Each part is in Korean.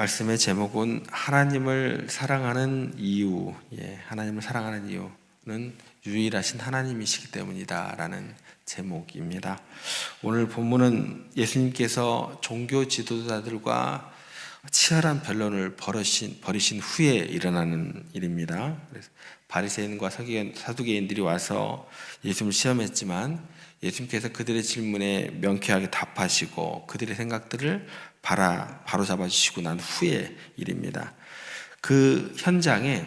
말씀의 제목은 하나님을 사랑하는 이유. 하나님을 사랑하는 이유는 유일하신 하나님이시기 때문이다 라는 제목입니다. 오늘 본문은 예수님께서 종교 지도자들과 치열한 변론을 벌이신 후에 일어나는 일입니다. 그래서 바리새인과 사두개인들이 와서 예수님을 시험했지만 예수님께서 그들의 질문에 명쾌하게 답하시고 그들의 생각들을 바로잡아 주시고 난 후의 일입니다. 그 현장에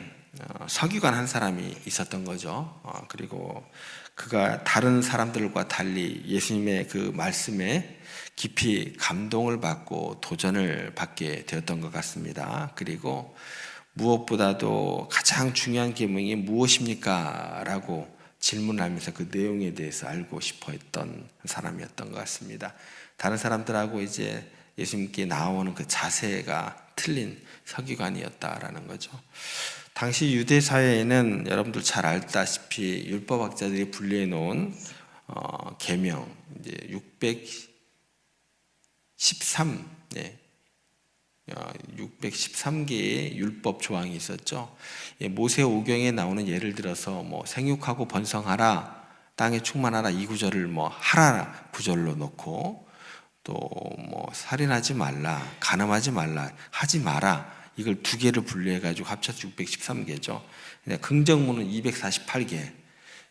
서기관 한 사람이 있었던 거죠. 그리고 그가 다른 사람들과 달리 예수님의 그 말씀에 깊이 감동을 받고 도전을 받게 되었던 것 같습니다. 그리고 무엇보다도 가장 중요한 계명이 무엇입니까? 라고 질문을 하면서 그 내용에 대해서 알고 싶어 했던 사람이었던 것 같습니다. 다른 사람들하고 이제 예수님께 나오는 그 자세가 틀린 서기관이었다라는 거죠. 당시 유대 사회에는 여러분들 잘 알다시피 율법학자들이 분리해 놓은 계명 이제 613개의 율법 조항이 있었죠. 모세오경에 나오는 예를 들어서 생육하고 번성하라, 땅에 충만하라 이 구절을 하라 구절로 놓고 또 살인하지 말라, 간음하지 말라, 하지 마라 이걸 두 개를 분리해 가지고 합쳐서 613개죠. 긍정문은 248개,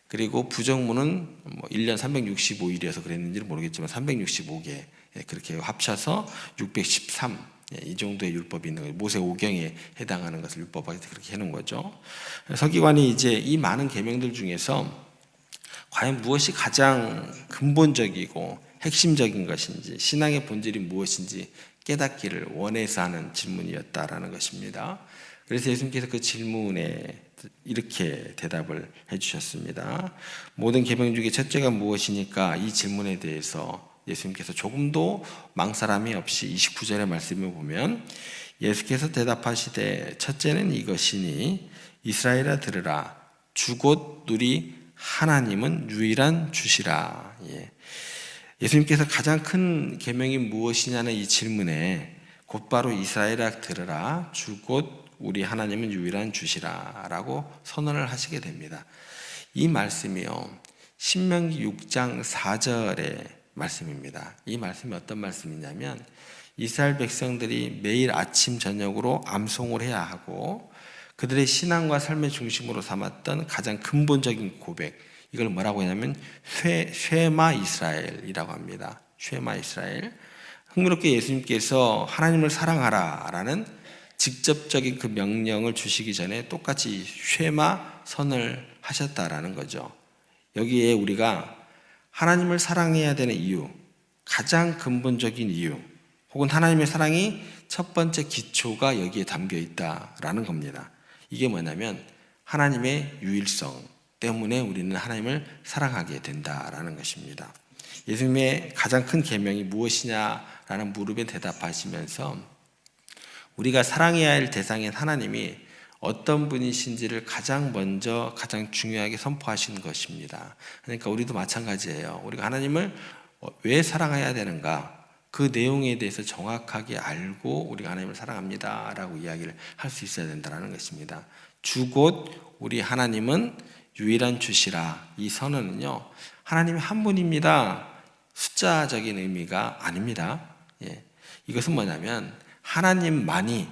그리고 부정문은 1년 365일이어서 그랬는지는 모르겠지만 365개, 그렇게 합쳐서 613, 이 정도의 율법이 있는 거예요. 모세오경에 해당하는 것을 율법하게 그렇게 해놓은 거죠. 서기관이 이제 이 많은 계명들 중에서 과연 무엇이 가장 근본적이고 핵심적인 것인지, 신앙의 본질이 무엇인지 깨닫기를 원해서 하는 질문이었다라는 것입니다. 그래서 예수님께서 그 질문에 이렇게 대답을 해주셨습니다. 모든 계명 중에 첫째가 무엇이니까? 이 질문에 대해서 예수님께서 조금도 망설임이 없이 29절의 말씀을 보면 예수께서 대답하시되 첫째는 이것이니 이스라엘아 들으라, 주 곧 우리 하나님은 유일한 주시라. 예수님께서 가장 큰 계명이 무엇이냐는 이 질문에 곧바로 이스라엘아 들으라, 주 곧 우리 하나님은 유일한 주시라 라고 선언을 하시게 됩니다. 이 말씀이요, 신명기 6장 4절의 말씀입니다. 이 말씀이 어떤 말씀이냐면 이스라엘 백성들이 매일 아침 저녁으로 암송을 해야 하고 그들의 신앙과 삶의 중심으로 삼았던 가장 근본적인 고백, 이걸 뭐라고 하냐면 쉐마 이스라엘이라고 합니다. 쉐마 이스라엘. 흥미롭게 예수님께서 하나님을 사랑하라 라는 직접적인 그 명령을 주시기 전에 똑같이 쉐마 선을 하셨다라는 거죠. 여기에 우리가 하나님을 사랑해야 되는 이유, 가장 근본적인 이유, 혹은 하나님의 사랑이 첫 번째 기초가 여기에 담겨 있다라는 겁니다. 이게 뭐냐면 하나님의 유일성 때문에 우리는 하나님을 사랑하게 된다라는 것입니다. 예수님의 가장 큰 계명이 무엇이냐라는 물음에 대답하시면서 우리가 사랑해야 할 대상인 하나님이 어떤 분이신지를 가장 먼저 가장 중요하게 선포하신 것입니다. 그러니까 우리도 마찬가지예요. 우리가 하나님을 왜 사랑해야 되는가, 그 내용에 대해서 정확하게 알고 우리가 하나님을 사랑합니다 라고 이야기를 할 수 있어야 된다는 것입니다. 주 곧 우리 하나님은 유일한 주시라, 이 선언은요, 하나님이 한 분입니다, 숫자적인 의미가 아닙니다. 이것은 뭐냐면 하나님만이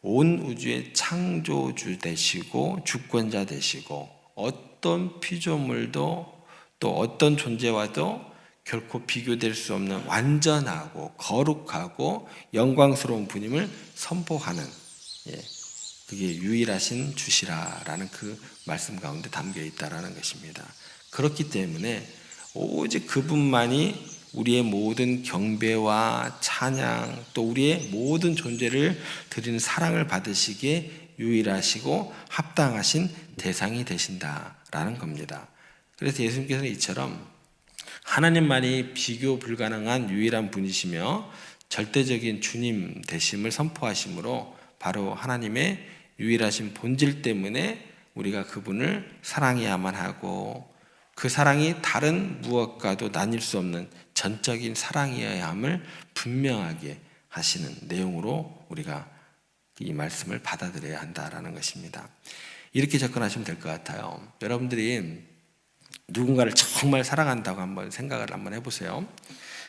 온 우주의 창조주 되시고 주권자 되시고 어떤 피조물도 또 어떤 존재와도 결코 비교될 수 없는 완전하고 거룩하고 영광스러운 분임을 선포하는, 그게 유일하신 주시라라는 그 말씀 가운데 담겨 있다라는 것입니다. 그렇기 때문에 오직 그분만이 우리의 모든 경배와 찬양, 또 우리의 모든 존재를 드리는 사랑을 받으시기에 유일하시고 합당하신 대상이 되신다라는 겁니다. 그래서 예수님께서는 이처럼 하나님만이 비교 불가능한 유일한 분이시며 절대적인 주님 되심을 선포하심으로 바로 하나님의 유일하신 본질 때문에 우리가 그분을 사랑해야만 하고 그 사랑이 다른 무엇과도 나뉠 수 없는 전적인 사랑이어야 함을 분명하게 하시는 내용으로 우리가 이 말씀을 받아들여야 한다라는 것입니다. 이렇게 접근하시면 될 것 같아요. 여러분들이 누군가를 정말 사랑한다고 한번 생각을 한번 해보세요.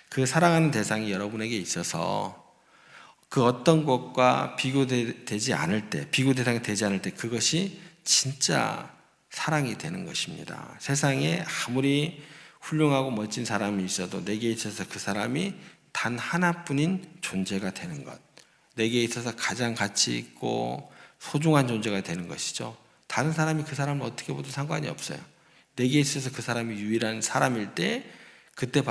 그 사랑하는 대상이 여러분에게 있어서 그 어떤 것과 비교되지 않을 때, 비교 대상이 되지 않을 때 그것이 진짜 사랑이 되는 것입니다. 세상에 아무리 훌륭하고 멋진 사람이 있어도 내게 있어서 그 사람이 단 하나뿐인 존재가 되는 것, 내게 있어서 가장 가치 있고 소중한 존재가 되는 것이죠. 다른 사람이 그 사람을 어떻게 봐도 상관이 없어요. 내게 있어서 그 사람이 유일한 사람일 때 그때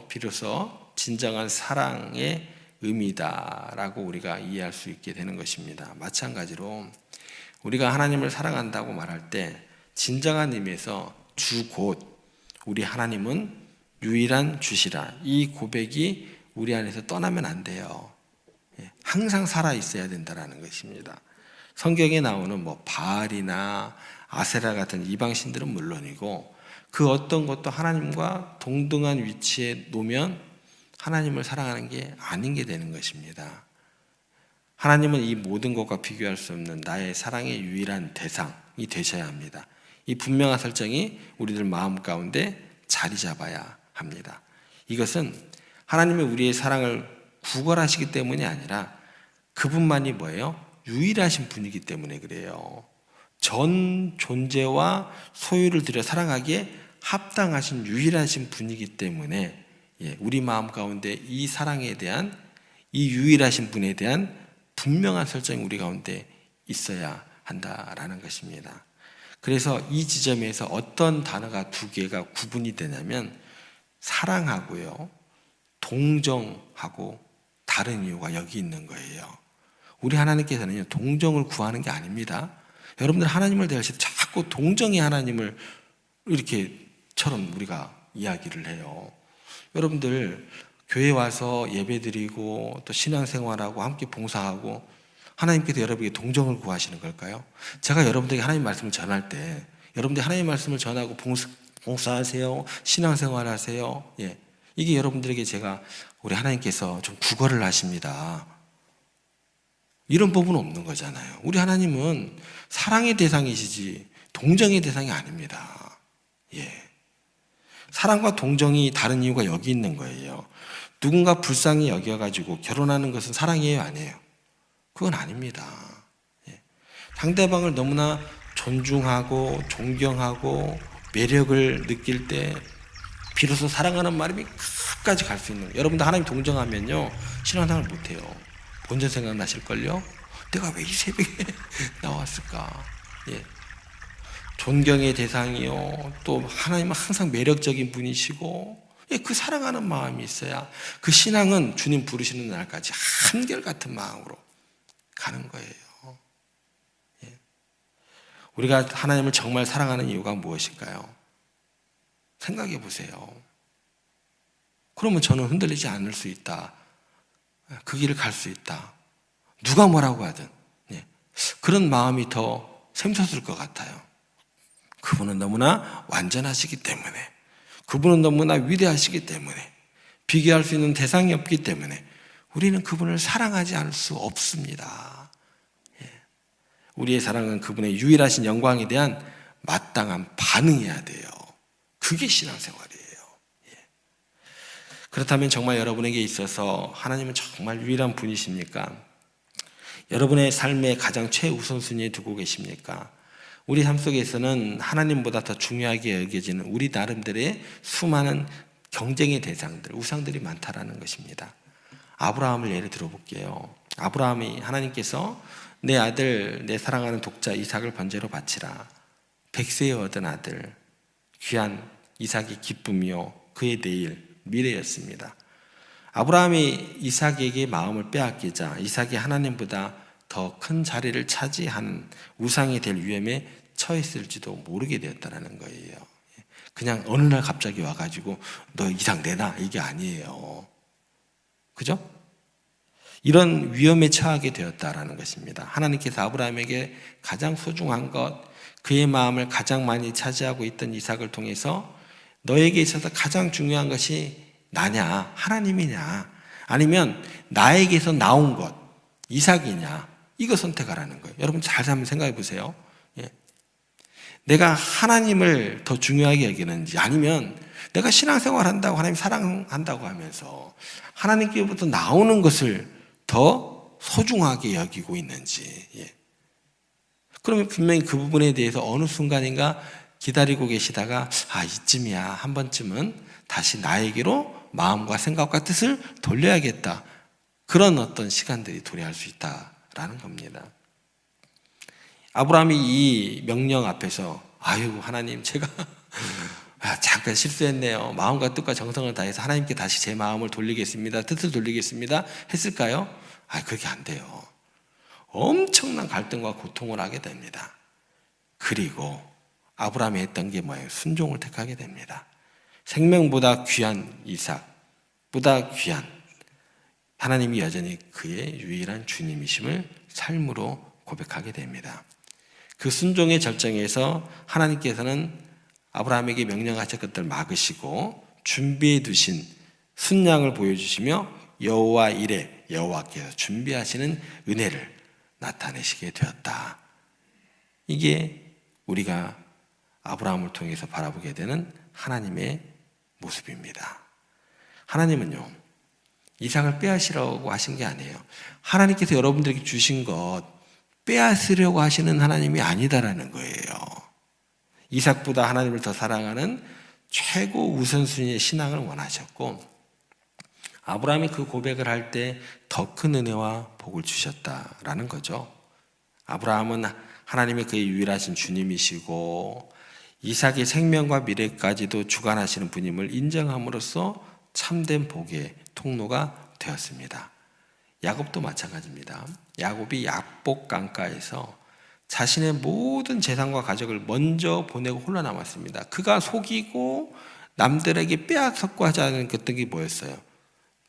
비로소 진정한 사랑의 의미다라고 우리가 이해할 수 있게 되는 것입니다. 마찬가지로 우리가 하나님을 사랑한다고 말할 때 진정한 의미에서 주곧 우리 하나님은 유일한 주시라, 이 고백이 우리 안에서 떠나면 안 돼요. 항상 살아 있어야 된다는 것입니다. 성경에 나오는 바알이나 아세라 같은 이방신들은 물론이고 그 어떤 것도 하나님과 동등한 위치에 놓으면 하나님을 사랑하는 게 아닌 게 되는 것입니다. 하나님은 이 모든 것과 비교할 수 없는 나의 사랑의 유일한 대상이 되셔야 합니다. 이 분명한 설정이 우리들 마음 가운데 자리 잡아야 합니다. 이것은 하나님이 우리의 사랑을 구걸하시기 때문이 아니라 그분만이 뭐예요? 유일하신 분이기 때문에 그래요. 전 존재와 소유를 들여 사랑하기에 합당하신 유일하신 분이기 때문에 우리 마음 가운데 이 사랑에 대한, 이 유일하신 분에 대한 분명한 설정이 우리 가운데 있어야 한다라는 것입니다. 그래서 이 지점에서 어떤 단어가 두 개가 구분이 되냐면 사랑하고요, 동정하고 다른 이유가 여기 있는 거예요. 우리 하나님께서는 동정을 구하는 게 아닙니다. 여러분들 하나님을 대하실 때 자꾸 동정의 하나님을 이렇게처럼 우리가 이야기를 해요. 여러분들 교회 와서 예배드리고 또 신앙생활하고 함께 봉사하고 하나님께서 여러분에게 동정을 구하시는 걸까요? 제가 여러분들에게 하나님 말씀을 전할 때 여러분들이 하나님 말씀을 전하고 봉사하세요, 신앙생활하세요, 이게 여러분들에게 제가 우리 하나님께서 좀 구걸을 하십니다, 이런 법은 없는 거잖아요. 우리 하나님은 사랑의 대상이시지 동정의 대상이 아닙니다. 사랑과 동정이 다른 이유가 여기 있는 거예요. 누군가 불쌍히 여겨가지고 결혼하는 것은 사랑이에요, 아니에요? 그건 아닙니다. 상대방을 너무나 존중하고 존경하고 매력을 느낄 때 비로소 사랑하는 마음이 끝까지 갈 수 있는 거예요. 여러분들 하나님 동정하면요 신앙생활 못해요. 본전 생각나실걸요? 내가 왜 이 새벽에 나왔을까? 존경의 대상이요, 또 하나님은 항상 매력적인 분이시고 그 사랑하는 마음이 있어야 그 신앙은 주님 부르시는 날까지 한결같은 마음으로 가는 거예요. 우리가 하나님을 정말 사랑하는 이유가 무엇일까요? 생각해 보세요. 그러면 저는 흔들리지 않을 수 있다, 그 길을 갈 수 있다, 누가 뭐라고 하든 그런 마음이 더 샘솟을 것 같아요. 그분은 너무나 완전하시기 때문에, 그분은 너무나 위대하시기 때문에, 비교할 수 있는 대상이 없기 때문에 우리는 그분을 사랑하지 않을 수 없습니다. 우리의 사랑은 그분의 유일하신 영광에 대한 마땅한 반응이어야 돼요. 그게 신앙생활이에요. 그렇다면 정말 여러분에게 있어서 하나님은 정말 유일한 분이십니까? 여러분의 삶의 가장 최우선순위에 두고 계십니까? 우리 삶 속에서는 하나님보다 더 중요하게 여겨지는 우리 나름대로의 수많은 경쟁의 대상들, 우상들이 많다라는 것입니다. 아브라함을 예를 들어볼게요. 아브라함이 하나님께서 내 아들, 내 사랑하는 독자 이삭을 번제로 바치라, 100세에 얻은 아들, 귀한 이삭이 기쁨이요 그의 내일 미래였습니다. 아브라함이 이삭에게 마음을 빼앗기자 이삭이 하나님보다 더 큰 자리를 차지한 우상이 될 위험에 처했을지도 모르게 되었다는 거예요. 그냥 어느 날 갑자기 와가지고 너 이삭 내놔, 이게 아니에요. 그죠? 이런 위험에 처하게 되었다라는 것입니다. 하나님께서 아브라함에게 가장 소중한 것, 그의 마음을 가장 많이 차지하고 있던 이삭을 통해서 너에게 있어서 가장 중요한 것이 나냐, 하나님이냐, 아니면 나에게서 나온 것, 이삭이냐, 이거 선택하라는 거예요. 여러분 잘 한번 생각해 보세요. 예. 내가 하나님을 더 중요하게 여기는지, 아니면 내가 신앙생활 한다고, 하나님 사랑한다고 하면서 하나님께로부터 나오는 것을 더 소중하게 여기고 있는지. 예. 그러면 분명히 그 부분에 대해서 어느 순간인가 기다리고 계시다가 이쯤이야, 한 번쯤은 다시 나에게로 마음과 생각과 뜻을 돌려야겠다, 그런 어떤 시간들이 도래할 수 있다라는 겁니다. 아브라함이 이 명령 앞에서 하나님, 제가 잠깐 실수했네요, 마음과 뜻과 정성을 다해서 하나님께 다시 제 마음을 돌리겠습니다, 뜻을 돌리겠습니다 했을까요? 그렇게 안 돼요. 엄청난 갈등과 고통을 하게 됩니다. 그리고 아브라함이 했던 게 뭐예요? 순종을 택하게 됩니다. 생명보다 귀한 이삭보다 귀한 하나님이 여전히 그의 유일한 주님이심을 삶으로 고백하게 됩니다. 그 순종의 절정에서 하나님께서는 아브라함에게 명령하실 것들을 막으시고 준비해 두신 순양을 보여주시며 여호와 이레, 여호와께서 준비하시는 은혜를 나타내시게 되었다. 이게 우리가 아브라함을 통해서 바라보게 되는 하나님의 모습입니다. 하나님은요, 이삭을 빼앗으려고 하신 게 아니에요. 하나님께서 여러분들에게 주신 것 빼앗으려고 하시는 하나님이 아니다라는 거예요. 이삭보다 하나님을 더 사랑하는 최고 우선순위의 신앙을 원하셨고, 아브라함이 그 고백을 할 때 더 큰 은혜와 복을 주셨다라는 거죠. 아브라함은 하나님이 그의 유일하신 주님이시고 이삭의 생명과 미래까지도 주관하시는 분임을 인정함으로써 참된 복의 통로가 되었습니다. 야곱도 마찬가지입니다. 야곱이 약복 강가에서 자신의 모든 재산과 가족을 먼저 보내고 홀로 남았습니다. 그가 속이고 남들에게 빼앗았고 하자는 게 뭐였어요?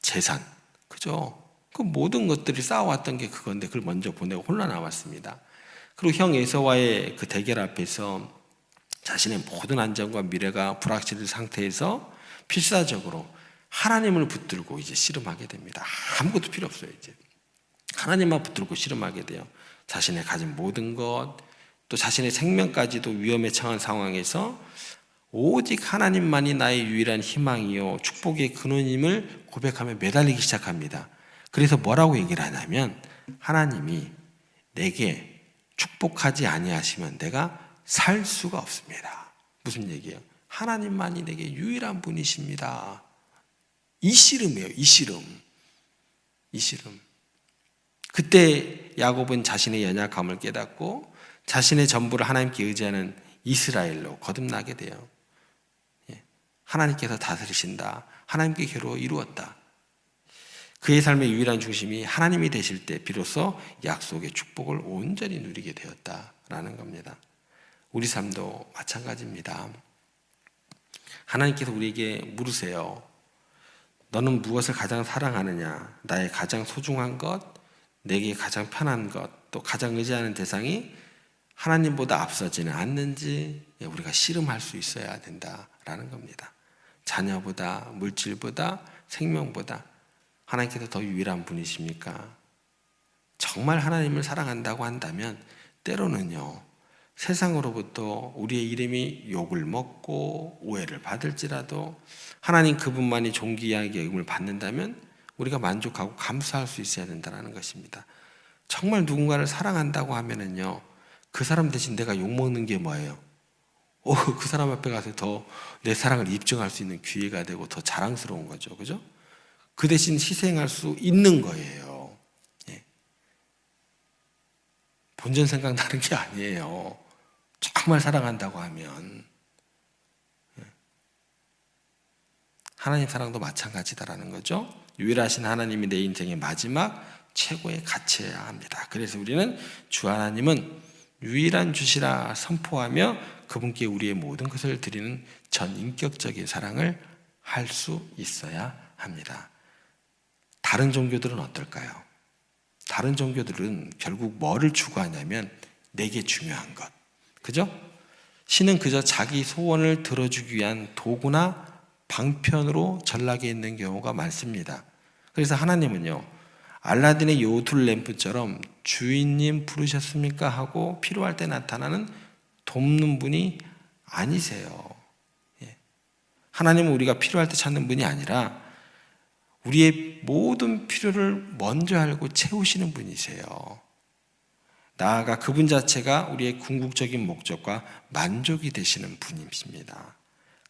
재산. 그죠? 그 모든 것들이 쌓아왔던 게 그건데 그걸 먼저 보내고 홀로 남았습니다. 그리고 형 에서와의 그 대결 앞에서 자신의 모든 안전과 미래가 불확실한 상태에서 필사적으로 하나님을 붙들고 이제 씨름하게 됩니다. 아무것도 필요 없어요. 이제 하나님만 붙들고 씨름하게 돼요. 자신의 가진 모든 것, 또 자신의 생명까지도 위험에 처한 상황에서 오직 하나님만이 나의 유일한 희망이요 축복의 근원임을 고백하며 매달리기 시작합니다. 그래서 뭐라고 얘기를 하냐면, 하나님이 내게 축복하지 아니하시면 내가 살 수가 없습니다. 무슨 얘기예요? 하나님만이 내게 유일한 분이십니다. 이 씨름이에요. 이 씨름. 그때 야곱은 자신의 연약함을 깨닫고 자신의 전부를 하나님께 의지하는 이스라엘로 거듭나게 돼요. 하나님께서 다스리신다, 하나님께로 이루었다. 그의 삶의 유일한 중심이 하나님이 되실 때 비로소 약속의 축복을 온전히 누리게 되었다라는 겁니다. 우리 삶도 마찬가지입니다. 하나님께서 우리에게 물으세요. 너는 무엇을 가장 사랑하느냐? 나의 가장 소중한 것, 내게 가장 편한 것, 또 가장 의지하는 대상이 하나님보다 앞서지는 않는지 우리가 씨름할 수 있어야 된다라는 겁니다. 자녀보다, 물질보다, 생명보다 하나님께서 더 유일한 분이십니까? 정말 하나님을 사랑한다고 한다면 때로는요, 세상으로부터 우리의 이름이 욕을 먹고 오해를 받을지라도 하나님 그분만이 존귀하게 여김을 받는다면 우리가 만족하고 감사할 수 있어야 된다는 것입니다. 정말 누군가를 사랑한다고 하면은요, 그 사람 대신 내가 욕먹는 게 뭐예요? 그 사람 앞에 가서 더 내 사랑을 입증할 수 있는 기회가 되고 더 자랑스러운 거죠. 그죠? 그 대신 희생할 수 있는 거예요. 예. 본전 생각나는 게 아니에요. 정말 사랑한다고 하면. 예. 하나님 사랑도 마찬가지다라는 거죠. 유일하신 하나님이 내 인생의 마지막 최고의 가치여야 합니다. 그래서 우리는 주 하나님은 유일한 주시라 선포하며 그분께 우리의 모든 것을 드리는 전인격적인 사랑을 할 수 있어야 합니다. 다른 종교들은 어떨까요? 다른 종교들은 결국 뭐를 추구하냐면 내게 중요한 것. 그죠? 신은 그저 자기 소원을 들어주기 위한 도구나 방편으로 전락해 있는 경우가 많습니다. 그래서 하나님은요, 알라딘의 요술 램프처럼 주인님 부르셨습니까? 하고 필요할 때 나타나는 돕는 분이 아니세요. 하나님은 우리가 필요할 때 찾는 분이 아니라 우리의 모든 필요를 먼저 알고 채우시는 분이세요. 나아가 그분 자체가 우리의 궁극적인 목적과 만족이 되시는 분이십니다.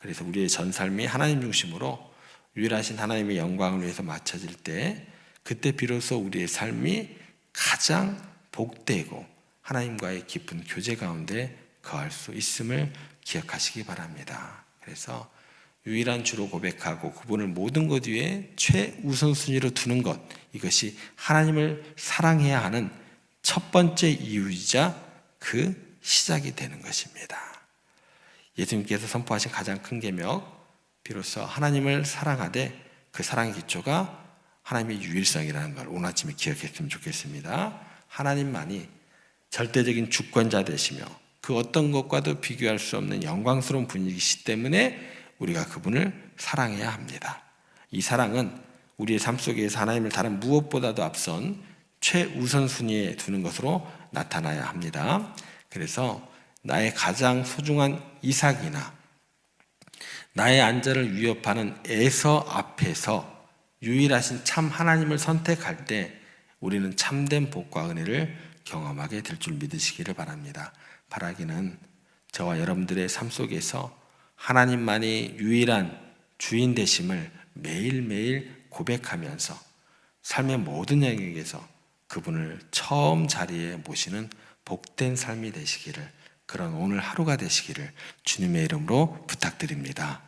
그래서 우리의 전 삶이 하나님 중심으로 유일하신 하나님의 영광을 위해서 맞춰질 때, 그때 비로소 우리의 삶이 가장 복되고 하나님과의 깊은 교제 가운데 거할 수 있음을 기억하시기 바랍니다. 그래서 유일한 주로 고백하고 그분을 모든 것 위에 최우선순위로 두는 것, 이것이 하나님을 사랑해야 하는 첫 번째 이유이자 그 시작이 되는 것입니다. 예수님께서 선포하신 가장 큰 계명, 비로소 하나님을 사랑하되 그 사랑의 기초가 하나님의 유일성이라는 걸 오늘 아침에 기억했으면 좋겠습니다. 하나님만이 절대적인 주권자 되시며 그 어떤 것과도 비교할 수 없는 영광스러운 분이시기 때문에 우리가 그분을 사랑해야 합니다. 이 사랑은 우리의 삶 속에서 하나님을 다른 무엇보다도 앞선 최우선순위에 두는 것으로 나타나야 합니다. 그래서 나의 가장 소중한 이삭이나 나의 안전을 위협하는 에서 앞에서 유일하신 참 하나님을 선택할 때 우리는 참된 복과 은혜를 경험하게 될 줄 믿으시기를 바랍니다. 바라기는 저와 여러분들의 삶 속에서 하나님만이 유일한 주인 되심을 매일매일 고백하면서 삶의 모든 영역에서 그분을 처음 자리에 모시는 복된 삶이 되시기를, 그런 오늘 하루가 되시기를 주님의 이름으로 부탁드립니다.